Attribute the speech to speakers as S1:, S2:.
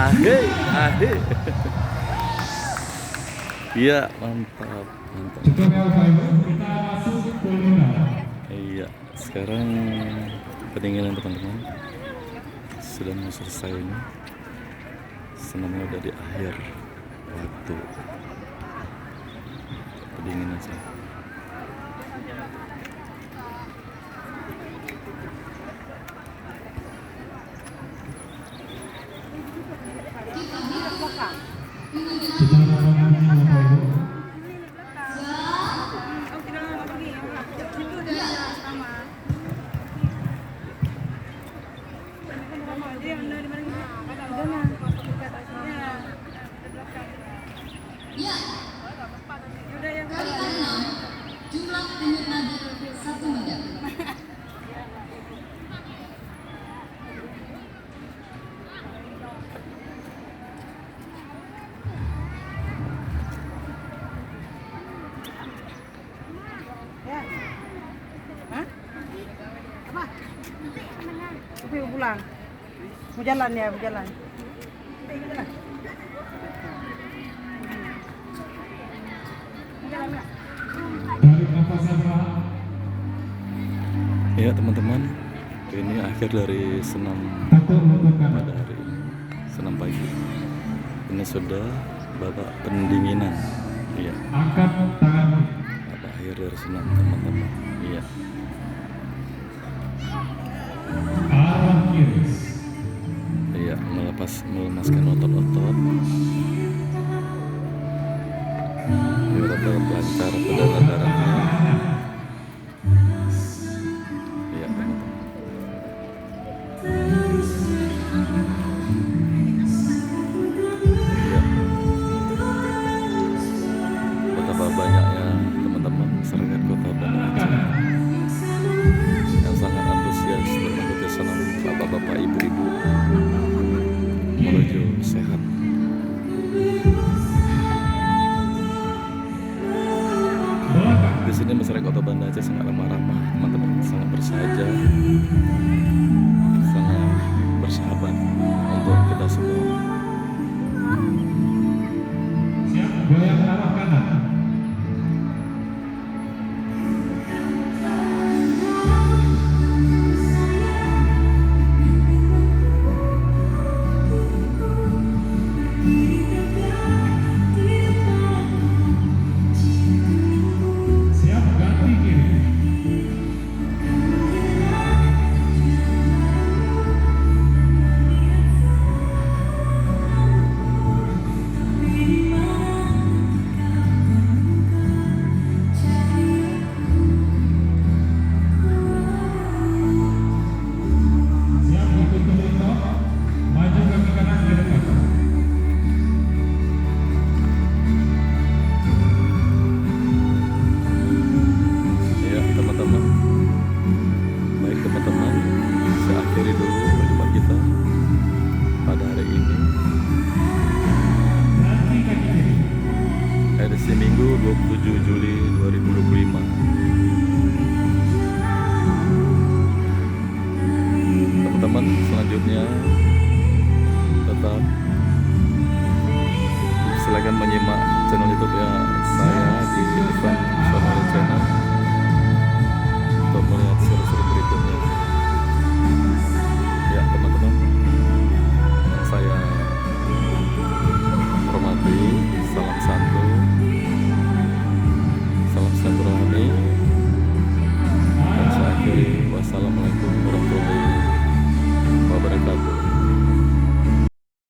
S1: Ahe, ahe. Iya, mantap, mantap.
S2: Kita masuk kuliner.
S1: Iya, sekarang pendinginan teman-teman sudah mau selesai ini. Senamnya udah di akhir waktu pendinginan saya.
S3: Ya, kali ke-6, jumlah denyut nadi 1 meter.
S4: Tapi mau pulang. Mau jalan ya, mau jalan.
S2: Dari Kapasabra.
S1: Iya teman-teman, ini akhir dari senam
S2: Satu untuk
S1: pada
S2: kanan.
S1: hari ini, senam pagi. Ini sudah babak pendinginan. Iya,
S2: Angkat tangan.
S1: babak akhir dari senam teman-teman. Iya.
S2: Arah kiri.
S1: Iya, melemaskan otot-otot. Ini otot lancar peredaran darahnya. Iya, teman-teman. Iya. Betapa banyaknya teman-teman masyarakat Kota Banda Aceh yang sangat antusias untuk mengikuti senam bapak-bapak, ibu-ibu menuju sehat.